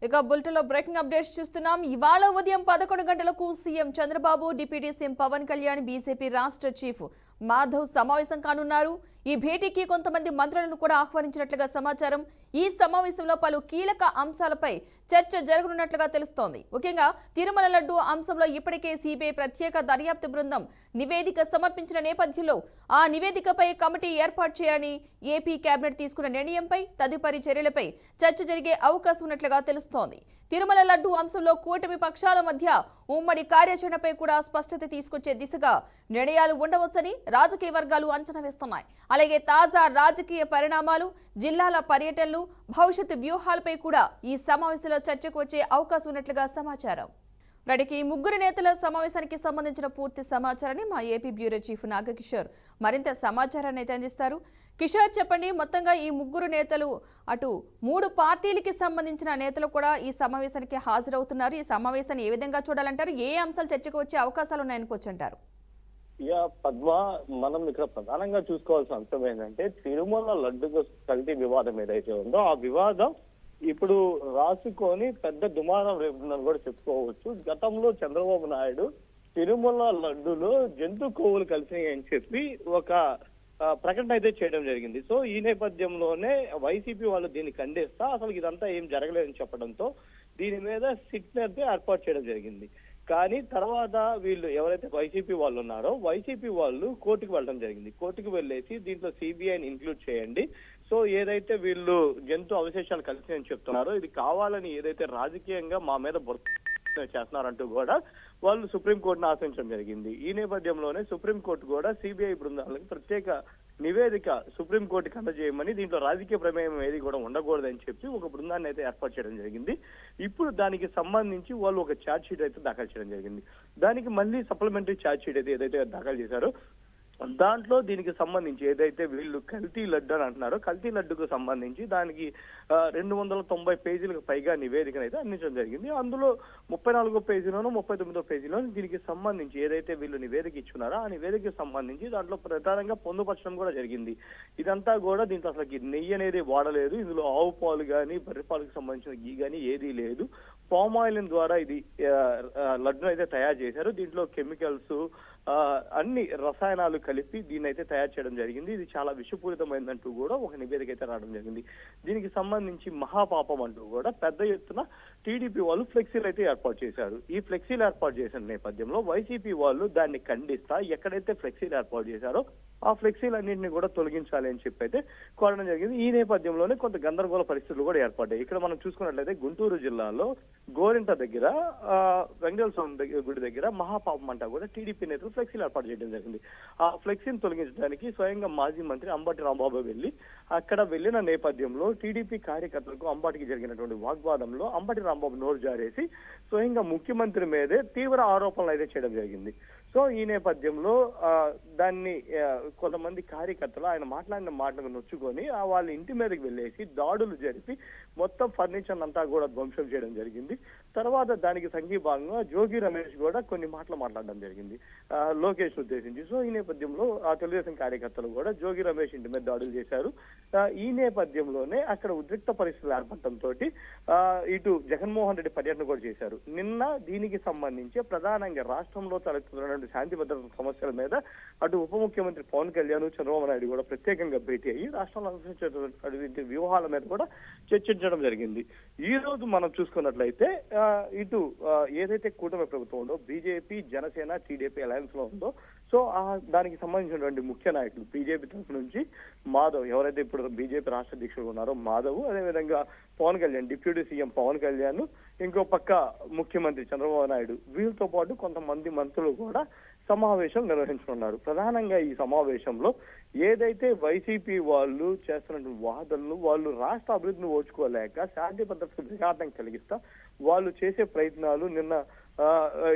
ఇక బులెటిన్లో breaking updates చూస్తున్నాం. ఇవాళ ఉదయం 11 గంటలకు CM Chandrababu, deputy CM Pawan Kalyan, BJP రాష్ట్ర చీఫ్ మాధవ్ సమావేశం కానున్నారు. ఈ భేటీకి కొంతమంది మంత్రులను కూడా ఆహ్వానించినట్లుగా సమాచారం. ఈ సమావేశంలో పలు కీలక అంశాలపై చర్చ జరగనున్నట్లుగా తెలుస్తోంది. ముఖ్యంగా తిరుమల లడ్డు అంశంలో ఇప్పటికే సిబిఐ ప్రత్యేక దర్యాప్తు బృందం నివేదిక సమర్పించిన నేపథ్యంలో ఆ నివేదికపై కమిటీ ఏర్పాటు చేయాలని ఏపీ కేబినెట్ తీసుకున్న నిర్ణయంపై తదుపరి చర్యలపై చర్చ జరిగే అవకాశం ఉన్నట్లుగా తెలుస్తోంది. తిరుమల లడ్డు అంశంలో కూటమి పక్షాల మధ్య ఉమ్మడి కార్యాచరణపై కూడా స్పష్టత తీసుకొచ్చే దిశగా నిర్ణయాలు ఉండవచ్చని రాజకీయ వర్గాలు అంచనా వేస్తున్నాయి. అలాగే తాజా రాజకీయ పరిణామాలు, జిల్లాల పర్యటనలు, భవిష్యత్ వ్యూహాలపై కూడా ఈ సమావేశంలో చర్చకు వచ్చే అవకాశం ఉన్నట్లుగా సమాచారం. రెడ్డికి ముగ్గురు నేతల సమావేశానికి సంబంధించిన పూర్తి సమాచారాన్ని మా ఏపీ బ్యూరో చీఫ్ నాగకిషోర్ మరింత సమాచారాన్ని అయితే అందిస్తారు. కిషోర్, చెప్పండి, మొత్తంగా ఈ ముగ్గురు నేతలు అటు 3 పార్టీలకి సంబంధించిన నేతలు కూడా ఈ సమావేశానికి హాజరవుతున్నారు. ఈ సమావేశాన్ని ఏ విధంగా చూడాలంటారు? ఏ అంశాలు చర్చకు వచ్చే అవకాశాలు ఉన్నాయనుకోవచ్చు అంటారు? పద్మ, మనం ఇక్కడ ప్రధానంగా చూసుకోవాల్సిన అంశం ఏంటంటే తిరుమల లడ్డు కల్తీ వివాదం ఏదైతే ఉందో ఆ వివాదం ఇప్పుడు రాసుకొని పెద్ద దుమారం రేపుతుందని కూడా చెప్పుకోవచ్చు. గతంలో చంద్రబాబు నాయుడు తిరుమల లడ్డులో జంతు కొవ్వులు కలిసినాయి అని చెప్పి ఒక ప్రకటన అయితే చేయడం జరిగింది. సో ఈ నేపథ్యంలోనే వైసీపీ వాళ్ళు దీన్ని ఖండిస్తా అసలు ఇదంతా ఏం జరగలేదని చెప్పడంతో దీని మీద సిట్ అయితే ఏర్పాటు చేయడం జరిగింది. కానీ తర్వాత వీళ్ళు ఎవరైతే వైసీపీ వాళ్ళు ఉన్నారో వైసీపీ వాళ్ళు కోర్టుకు వెళ్ళడం జరిగింది. కోర్టుకు వెళ్ళేసి దీంట్లో సిబిఐని ఇంక్లూడ్ చేయండి, సో ఏదైతే వీళ్ళు జంతు అవశేషాలు కలిసినాయని చెప్తున్నారో ఇది కావాలని ఏదైతే రాజకీయంగా మా మీద చేస్తున్నారంటూ కూడా వాళ్ళు సుప్రీంకోర్టును ఆశ్రయించడం జరిగింది. ఈ నేపథ్యంలోనే సుప్రీంకోర్టు కూడా సిబిఐ బృందాలకు ప్రత్యేక నివేదిక సుప్రీంకోర్టుకి అందజేయమని, దీంట్లో రాజకీయ ప్రమేయం ఏది కూడా ఉండకూడదని చెప్పి ఒక బృందాన్ని అయితే ఏర్పాటు చేయడం జరిగింది. ఇప్పుడు దానికి సంబంధించి వాళ్ళు ఒక ఛార్జ్ షీట్ అయితే దాఖలు చేయడం జరిగింది. దానికి మళ్ళీ సప్లిమెంటరీ ఛార్జ్ షీట్ అయితే ఏదైతే దాఖలు చేశారో దాంట్లో దీనికి సంబంధించి ఏదైతే వీళ్ళు కల్తీ లడ్డు అని అంటున్నారో కల్తీ లడ్డుకు సంబంధించి దానికి 290 పేజీలకు పైగా నివేదికను అయితే అందించడం జరిగింది. అందులో 34వ పేజీలోనూ 39వ పేజీలోనూ దీనికి సంబంధించి ఏదైతే వీళ్ళు నివేదిక ఇచ్చున్నారో ఆ నివేదికకు సంబంధించి దాంట్లో ప్రధానంగా పొందుపరచడం కూడా జరిగింది. ఇదంతా కూడా దీంట్లో అసలు నెయ్యి అనేది వాడలేదు, ఇందులో ఆవు పాలు కానీ బర్రె పాలకు సంబంధించిన గీ కానీ ఏదీ లేదు, పామ్ ఆయిల్ ద్వారా ఇది లడ్డును అయితే తయారు చేశారు, దీంట్లో కెమికల్స్ అన్ని రసాయనాలు కలిపి దీన్ని అయితే తయారు చేయడం జరిగింది, ఇది చాలా విషపూరితమైందంటూ కూడా ఒక నివేదిక అయితే రావడం జరిగింది. దీనికి సంబంధించి మహాపాపం అంటూ కూడా పెద్ద ఎత్తున టీడీపీ వాళ్ళు ఫ్లెక్సీలు అయితే ఏర్పాటు చేశారు. ఈ ఫ్లెక్సీలు ఏర్పాటు చేసిన నేపథ్యంలో వైసీపీ వాళ్ళు దాన్ని ఖండిస్తా ఎక్కడైతే ఫ్లెక్సీలు ఏర్పాటు చేశారో ఆ ఫ్లెక్సీలన్నింటినీ కూడా తొలగించాలి అని చెప్పి అయితే కోరడం జరిగింది. ఈ నేపథ్యంలోనే కొంత గందరగోళ పరిస్థితులు కూడా ఏర్పడ్డాయి. ఇక్కడ మనం చూసుకున్నట్లయితే గుంటూరు జిల్లాలో గోరింట దగ్గర వెంకటేశ్వర స్వామి గుడి దగ్గర మహాపాపం అంటా కూడా టీడీపీ నేతలు ఫ్లెక్సీలు ఏర్పాటు చేయడం జరిగింది. ఆ ఫ్లెక్సీని తొలగించడానికి స్వయంగా మాజీ మంత్రి అంబటి రాంబాబు అక్కడ వెళ్లిన నేపథ్యంలో టీడీపీ కార్యకర్తలకు అంబటికి జరిగినటువంటి వాగ్వాదంలో అంబటి రాంబాబు నోరు జారేసి స్వయంగా ముఖ్యమంత్రి మీదే తీవ్ర ఆరోపణలు అయితే చేయడం జరిగింది. సో ఈ నేపథ్యంలో దాన్ని కొంతమంది కార్యకర్తలు ఆయన మాట్లాడిన మాటలకు నొచ్చుకొని వాళ్ళ ఇంటి మీదకి వెళ్ళేసి దాడులు జరిపి మొత్తం ఫర్నిచర్ అంతా కూడా ధ్వంసం చేయడం జరిగింది. తర్వాత దానికి సంఘీభాగంగా జోగి రమేష్ కూడా కొన్ని మాటలు మాట్లాడడం జరిగింది లోకేష్ ఉద్దేశించి. సో ఈ నేపథ్యంలో ఆ తెలుగుదేశం కార్యకర్తలు కూడా జోగి రమేష్ ఇంటి మీద దాడులు చేశారు. ఈ నేపథ్యంలోనే అక్కడ ఉద్రిక్త పరిస్థితులు ఏర్పడటంతో ఇటు జగన్మోహన్ రెడ్డి పర్యటన కూడా చేశారు. నిన్న దీనికి సంబంధించి ప్రధానంగా రాష్ట్రంలో తలెత్తుతున్నటువంటి శాంతి భద్రత సమస్యల మీద అటు ఉప ముఖ్యమంత్రి పవన్ కళ్యాణ్, చంద్రబాబు నాయుడు కూడా ప్రత్యేకంగా భేటీ అయ్యి రాష్ట్రంలో అనుసరించేటువంటి వ్యూహాల మీద కూడా చర్చించడం జరిగింది. ఈ రోజు మనం చూసుకున్నట్లయితే ఇటు ఏదైతే కూటమి ప్రభుత్వం ఉందో బీజేపీ, జనసేన, టీడీపీ అలయన్స్ లో ఉందో సో దానికి సంబంధించినటువంటి ముఖ్య నాయకులు బీజేపీ తరఫు నుంచి మాధవ్, ఎవరైతే ఇప్పుడు బీజేపీ రాష్ట్ర అధ్యక్షుడు ఉన్నారో మాధవ్, అదేవిధంగా పవన్ కళ్యాణ్, డిప్యూటీ సీఎం పవన్ కళ్యాణ్, ఇంకో పక్క ముఖ్యమంత్రి చంద్రబాబు నాయుడు, వీళ్ళతో పాటు కొంతమంది మంత్రులు కూడా సమావేశం నిర్వహించనున్నారు. ప్రధానంగా ఈ సమావేశంలో ఏదైతే వైసీపీ వాళ్ళు చేస్తున్నటువంటి వాదనలు వాళ్ళు రాష్ట్ర అభివృద్ధిని ఓర్చుకోలేక శాంతి భద్రతకు విఘాతం కలిగిస్తా వాళ్ళు చేసే ప్రయత్నాలు నిన్న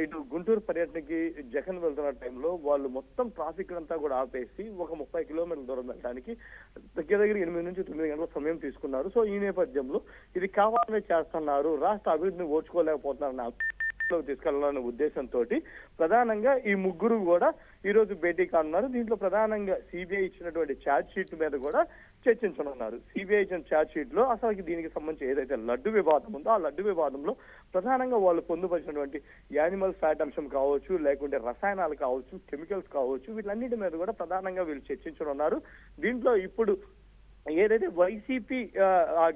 ఇటు గుంటూరు పర్యటనకి జగన్ వెళ్తున్న టైంలో వాళ్ళు మొత్తం ట్రాఫిక్ అంతా కూడా ఆపేసి ఒక 30 కిలోమీటర్ల దూరం వెళ్ళడానికి దగ్గర 8 నుంచి 9 గంటల సమయం తీసుకున్నారు. సో ఈ నేపథ్యంలో ఇది కావాలనే చేస్తున్నారు, రాష్ట్ర అభివృద్ధిని ఓర్చుకోలేకపోతున్నారు తీసుకెళ్లాలనే ఉద్దేశంతో ప్రధానంగా ఈ ముగ్గురు కూడా ఈ రోజు భేటీ కానున్నారు. దీంట్లో ప్రధానంగా సిబిఐ ఇచ్చినటువంటి ఛార్జ్ షీట్ మీద కూడా చర్చించనున్నారు. సిబిఐ ఇచ్చిన ఛార్జ్ షీట్ లో అసలు దీనికి సంబంధించి ఏదైతే లడ్డు వివాదం ఉందో ఆ లడ్డు వివాదంలో ప్రధానంగా వాళ్ళు పొందుపరిచినటువంటి యానిమల్ ఫ్యాట్ అంశం కావచ్చు, లేకుంటే రసాయనాలు కావచ్చు, కెమికల్స్ కావచ్చు, వీటన్నిటి మీద కూడా ప్రధానంగా వీళ్ళు చర్చించనున్నారు. దీంట్లో ఇప్పుడు ఏదైతే వైసీపీ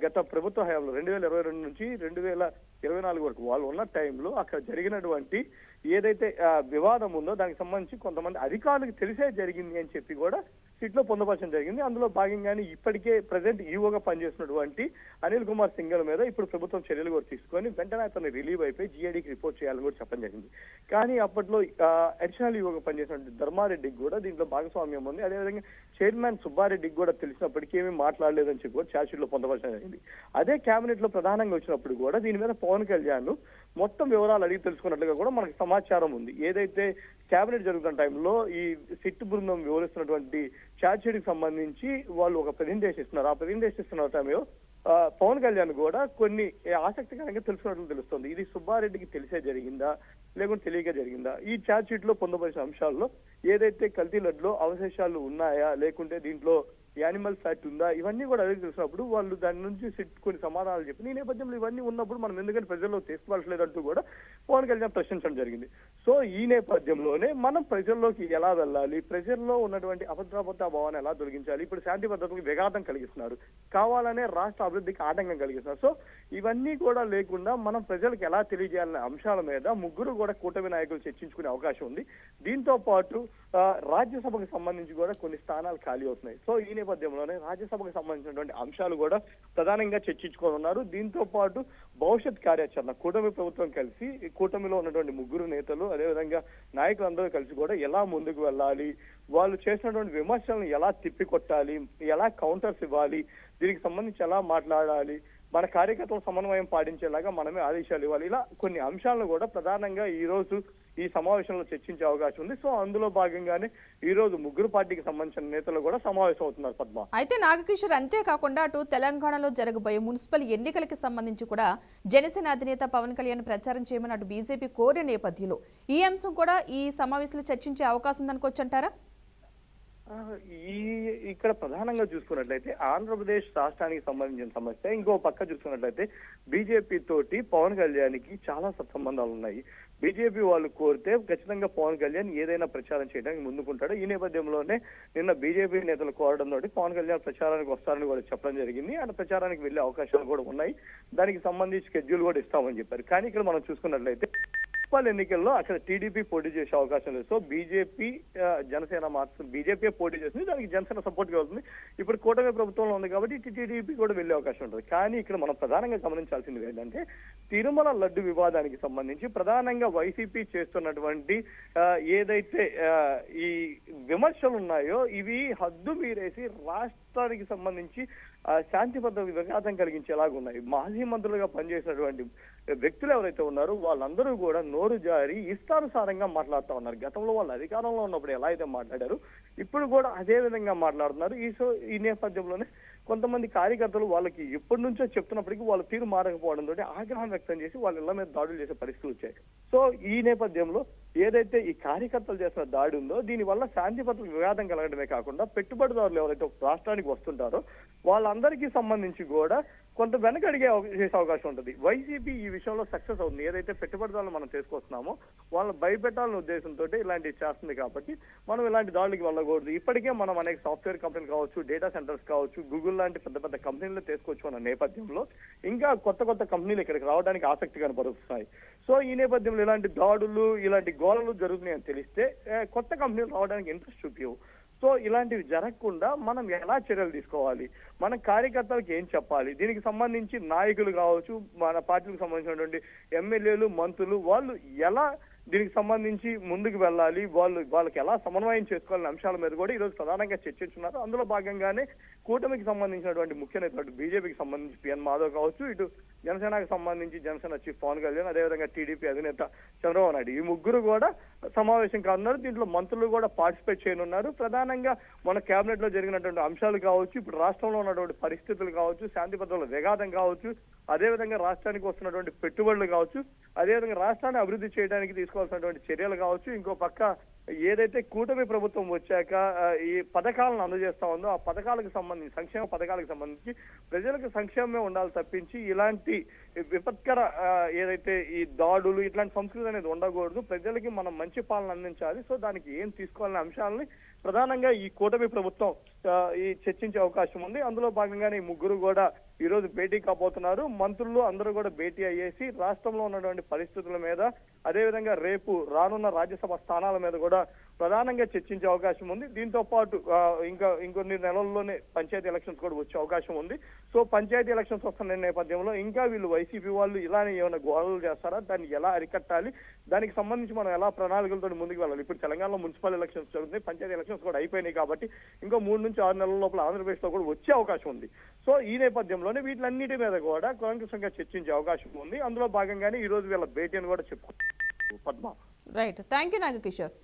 గత ప్రభుత్వ హయాంలో 2022 నుంచి 2024 వరకు వాళ్ళు ఉన్న టైంలో అక్కడ జరిగినటువంటి ఏదైతే వివాదం ఉందో దానికి సంబంధించి కొంతమంది అధికారులకు తెలిసే జరిగింది అని చెప్పి కూడా సిట్ లో పొందుపరచడం జరిగింది. అందులో భాగంగానే ఇప్పటికే ప్రజెంట్ ఈవోగా పనిచేస్తున్నటువంటి అనిల్ కుమార్ సింఘల్ మీద ఇప్పుడు ప్రభుత్వం చర్యలు కూడా తీసుకొని వెంటనే అతను రిలీవ్ అయిపోయి జిఐడికి రిపోర్ట్ చేయాలని కూడా చెప్పడం జరిగింది. కానీ అప్పట్లో అడిషనల్ ఈవోగా పనిచేసినటువంటి ధర్మారెడ్డికి కూడా దీంట్లో భాగస్వామ్యం ఉంది. అదేవిధంగా చైర్మన్ సుబ్బారెడ్డికి కూడా తెలిసినప్పటికీ ఏమీ మాట్లాడలేదని చెప్పి కూడా ఛార్జ్ షీట్ లో పొందుపరచడం జరిగింది. అదే కేబినెట్ లో ప్రధానంగా వచ్చినప్పుడు కూడా దీని మీద పవన్ కళ్యాణ్ మొత్తం వివరాలు అడిగి తెలుసుకున్నట్లుగా కూడా మనకు సమాచారం ఉంది. ఏదైతే కేబినెట్ జరుగుతున్న టైంలో ఈ సిట్ బృందం వివరిస్తున్నటువంటి ఛార్జ్ షీట్ కి సంబంధించి వాళ్ళు ఒక ప్రెజెంటేషన్ ఇస్తున్నారు. ఆ ప్రెజెంటేషన్ ఇస్తున్న టైంలో పవన్ కళ్యాణ్ కూడా కొన్ని ఆసక్తికరంగా తెలుసుకున్నట్లు తెలుస్తుంది. ఇది సుబ్బారెడ్డికి తెలిసే జరిగిందా లేకుంటే తెలియక జరిగిందా? ఈ ఛార్జ్ షీట్ లో పొందుపరిచిన అంశాల్లో ఏదైతే కల్తీ లడ్లో అవశేషాలు ఉన్నాయా లేకుంటే దీంట్లో యానిమల్ ఫ్యాట్ ఉందా ఇవన్నీ కూడా అడిగి తెలిసినప్పుడు వాళ్ళు దాని నుంచి కొన్ని సమాధానాలు చెప్పి ఈ నేపథ్యంలో ఇవన్నీ ఉన్నప్పుడు మనం ఎందుకంటే ప్రజల్లో తీసుకోవాల్సలేదంటూ కూడా పవన్ కళ్యాణ్ ప్రశ్నించడం జరిగింది. సో ఈ నేపథ్యంలోనే మనం ప్రజల్లోకి ఎలా వెళ్ళాలి, ప్రజల్లో ఉన్నటువంటి అభద్రతా భావాన్ని ఎలా తొలగించాలి, ఇప్పుడు శాంతి భద్రతలకు విఘాతం కలిగిస్తున్నారు, కావాలనే రాష్ట్ర అభివృద్ధికి ఆటంకం కలిగిస్తున్నారు. సో ఇవన్నీ కూడా లేకుండా మనం ప్రజలకు ఎలా తెలియజేయాలనే అంశాల మీద ముగ్గురు కూడా కూటమి నాయకులు చర్చించుకునే అవకాశం ఉంది. దీంతో పాటు రాజ్యసభకు సంబంధించి కూడా కొన్ని స్థానాలు ఖాళీ అవుతున్నాయి. సో ఈ నేపథ్యంలోనే రాజ్యసభకు సంబంధించినటువంటి అంశాలు కూడా ప్రధానంగా చర్చించుకోనున్నారు. దీంతో పాటు భవిష్యత్ కార్యాచరణ కూటమి ప్రభుత్వం కలిసి కూటమిలో ఉన్నటువంటి ముగ్గురు నేతలు అదేవిధంగా నాయకులందరూ కలిసి కూడా ఎలా ముందుకు వెళ్ళాలి, వాళ్ళు చేసినటువంటి విమర్శలను ఎలా తిప్పికొట్టాలి, ఎలా కౌంటర్స్ ఇవ్వాలి, దీనికి సంబంధించి ఎలా మాట్లాడాలి, మన కార్యకర్తల సమన్వయం పాటించేలాగా మనమే ఆదేశాలు ఇవ్వాలి, ఇలా కొన్ని అంశాలను కూడా ప్రధానంగా ఈ రోజు ఈ సమావేశంలో చర్చించే అవకాశం ఉంది. సో అందులో భాగంగానే ఈ రోజు ముగ్గురు పార్టీకి సంబంధించిన నేతలు కూడా సమావేశం అవుతున్నారు. పద్మ అయితే నాగకిషోర్ అంతేకాకుండా అటు తెలంగాణలో జరగబోయే మున్సిపల్ ఎన్నికలకి సంబంధించి కూడా జనసేన అధినేత పవన్ కళ్యాణ్ ప్రచారం చేయమని అటు బీజేపీ కోరిన నేపథ్యంలో ఈ అంశం కూడా ఈ సమావేశంలో చర్చించే అవకాశం ఉందనుకోవచ్చంటారా? ఇక్కడ ప్రధానంగా చూసుకున్నట్లయితే ఆంధ్రప్రదేశ్ రాష్ట్రానికి సంబంధించిన సమస్య ఇంకో పక్క చూసుకున్నట్లయితే బీజేపీ తోటి పవన్ కళ్యాణ్కి చాలా సత్సంబంధాలు ఉన్నాయి. బీజేపీ వాళ్ళు కోరితే ఖచ్చితంగా పవన్ కళ్యాణ్ ఏదైనా ప్రచారం చేయడానికి ముందుకుంటాడు. ఈ నేపథ్యంలోనే నిన్న బీజేపీ నేతలు కోరడంతో పవన్ కళ్యాణ్ ప్రచారానికి వస్తారని కూడా చెప్పడం జరిగింది. ఆయన ప్రచారానికి వెళ్లే అవకాశాలు కూడా ఉన్నాయి. దానికి సంబంధించి షెడ్యూల్ కూడా ఇస్తామని చెప్పారు. కానీ ఇక్కడ మనం చూసుకున్నట్లయితే మున్సిపల్ ఎన్నికల్లో అక్కడ టీడీపీ పోటీ చేసే అవకాశం లేదు. సో బీజేపీ జనసేన మాత్రం బీజేపీ పోటీ చేస్తుంది, దానికి జనసేన సపోర్ట్ గా అవుతుంది. ఇప్పుడు కూటమి ప్రభుత్వంలో ఉంది కాబట్టి టీడీపీ కూడా వెళ్లే అవకాశం ఉంటుంది. కానీ ఇక్కడ మనం ప్రధానంగా గమనించాల్సింది ఏంటంటే తిరుమల లడ్డు వివాదానికి సంబంధించి ప్రధానంగా వైసీపీ చేస్తున్నటువంటి ఏదైతే ఈ విమర్శలు ఉన్నాయో ఇవి హద్దు మీరేసి రాష్ట్రానికి సంబంధించి శాంతి భద్రత విఘాతం కలిగించేలాగా ఉన్నాయి. మాజీ మంత్రులుగా పనిచేసినటువంటి వ్యక్తులు ఎవరైతే ఉన్నారో వాళ్ళందరూ కూడా నోరు జారి ఇష్టానుసారంగా మాట్లాడుతూ ఉన్నారు. గతంలో వాళ్ళు అధికారంలో ఉన్నప్పుడు ఎలా అయితే మాట్లాడారు ఇప్పుడు కూడా అదే విధంగా మాట్లాడుతున్నారు. ఈ నేపథ్యంలోనే కొంతమంది కార్యకర్తలు వాళ్ళకి ఎప్పటి నుంచో చెప్తున్నప్పటికీ వాళ్ళ తీరు మారకపోవడంతో ఆగ్రహం వ్యక్తం చేసి వాళ్ళ ఇళ్ల మీద దాడులు చేసే పరిస్థితులు వచ్చాయి. సో ఈ నేపథ్యంలో ఏదైతే ఈ కార్యకర్తలు చేసిన దాడి ఉందో దీని వల్ల శాంతి భద్రత వివాదం కలగడమే కాకుండా పెట్టుబడిదారులు ఎవరైతే రాష్ట్రానికి వస్తుంటారో వాళ్ళందరికీ సంబంధించి కూడా కొంత వెనకడిగే చేసే అవకాశం ఉంటుంది. వైసీపీ ఈ విషయంలో సక్సెస్ అవుతుంది. ఏదైతే పెట్టుబడిదారులు మనం తీసుకొస్తున్నామో వాళ్ళని భయపెట్టాలనే ఉద్దేశంతో ఇలాంటివి చేస్తుంది. కాబట్టి మనం ఇలాంటి దాడులకి వెళ్ళకూడదు. ఇప్పటికే మనం అనేక సాఫ్ట్వేర్ కంపెనీలు కావచ్చు, డేటా సెంటర్స్ కావచ్చు, గూగుల్ లాంటి పెద్ద పెద్ద కంపెనీలు తీసుకొచ్చుకున్న నేపథ్యంలో ఇంకా కొత్త కొత్త కంపెనీలు ఇక్కడికి రావడానికి ఆసక్తి కనపరుస్తున్నాయి. సో ఈ నేపథ్యంలో ఇలాంటి దాడులు ఇలాంటి గోళలు జరుగుతున్నాయని తెలిస్తే కొత్త కంపెనీలు రావడానికి ఇంట్రెస్ట్ చూపించవు. సో ఇలాంటివి జరగకుండా మనం ఎలా చర్యలు తీసుకోవాలి, మన కార్యకర్తలకు ఏం చెప్పాలి, దీనికి సంబంధించి నాయకులు కావచ్చు, మన పార్టీలకు సంబంధించినటువంటి ఎమ్మెల్యేలు మంత్రులు వాళ్ళు ఎలా దీనికి సంబంధించి ముందుకు వెళ్ళాలి, వాళ్ళకి ఎలా సమన్వయం చేసుకోవాలనే అంశాల మీద కూడా ఈరోజు ప్రధానంగా చర్చించున్నారు. అందులో భాగంగానే కూటమికి సంబంధించినటువంటి ముఖ్య నేతలు బీజేపీకి సంబంధించి పిఎన్ మాధవ్ కావచ్చు, ఇటు జనసేనకు సంబంధించి జనసేన చీఫ్ పవన్ కళ్యాణ్, అదేవిధంగా టీడీపీ అధినేత చంద్రబాబు నాయుడు ఈ ముగ్గురు కూడా సమావేశం కానున్నారు. దీంట్లో మంత్రులు కూడా పార్టిసిపేట్ చేయనున్నారు. ప్రధానంగా మన కేబినెట్ లో జరిగినటువంటి అంశాలు కావచ్చు, ఇప్పుడు రాష్ట్రంలో ఉన్నటువంటి పరిస్థితులు కావచ్చు, శాంతి భద్రతల విఘాతం కావచ్చు, అదేవిధంగా రాష్ట్రానికి వస్తున్నటువంటి పెట్టుబడులు కావచ్చు, అదేవిధంగా రాష్ట్రాన్ని అభివృద్ధి చేయడానికి తీసుకోవాల్సినటువంటి చర్యలు కావచ్చు, ఇంకో పక్క ఏదైతే కూటమి ప్రభుత్వం వచ్చాక ఈ పథకాలను అందజేస్తా ఉందో ఆ పథకాలకు సంబంధించి సంక్షేమ పథకాలకు సంబంధించి ప్రజలకు సంక్షేమమే ఉండాలి తప్పించి ఇలాంటి విపత్కర ఏదైతే ఈ దాడులు ఇట్లాంటి సంస్కృతి అనేది ఉండకూడదు. ప్రజలకి మనం మంచి పాలన అందించాలి. సో దానికి ఏం తీసుకోవాలనే అంశాలని ప్రధానంగా ఈ కూటమి ప్రభుత్వం ఈ చర్చించే అవకాశం ఉంది. అందులో భాగంగానే ఈ ముగ్గురు కూడా ఈ రోజు భేటీ కాబోతున్నారు. మంత్రులు అందరూ కూడా భేటీ అయ్యేసి రాష్ట్రంలో ఉన్నటువంటి పరిస్థితుల మీద, అదేవిధంగా రేపు రానున్న రాజ్యసభ స్థానాల మీద కూడా ప్రధానంగా చర్చించే అవకాశం ఉంది. దీంతో పాటు ఇంకొన్ని నెలల్లోనే పంచాయతీ ఎలక్షన్స్ కూడా వచ్చే అవకాశం ఉంది. సో పంచాయతీ ఎలక్షన్స్ వస్తున్న నేపథ్యంలో ఇంకా వీళ్ళు వైసీపీ వాళ్ళు ఇలానే ఏమైనా గోడలు చేస్తారా, దాన్ని ఎలా అరికట్టాలి, దానికి సంబంధించి మనం ఎలా ప్రణాళికలతో ముందుకు వెళ్ళాలి. ఇప్పుడు తెలంగాణలో మున్సిపల్ ఎలక్షన్స్ జరుగుతున్నాయి, పంచాయతీ ఎలక్షన్స్ కూడా అయిపోయినాయి కాబట్టి ఇంకో 3 నుంచి 6 నెలల లోపల ఆంధ్రప్రదేశ్ లో కూడా వచ్చే అవకాశం ఉంది. సో ఈ నేపథ్యంలోనే వీటిలన్నిటి మీద కూడా కూలంకషంగా చర్చించే అవకాశం ఉంది. అందులో భాగంగానే ఈ రోజు వీళ్ళ భేటీ అని కూడా చెప్పుకుంటారు. Padma. Right, thank you Nagakishore.